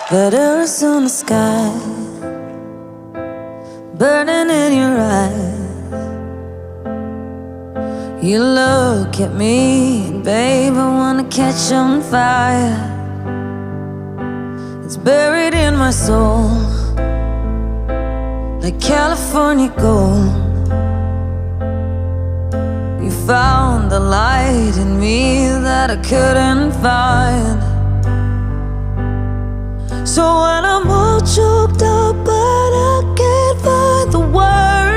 That Arizona sky burning in your eyes. You look at me and babe, I wanna catch on fire. It's buried in my soul like California gold. You found the light in me that I couldn't find. So when I'm all choked up but I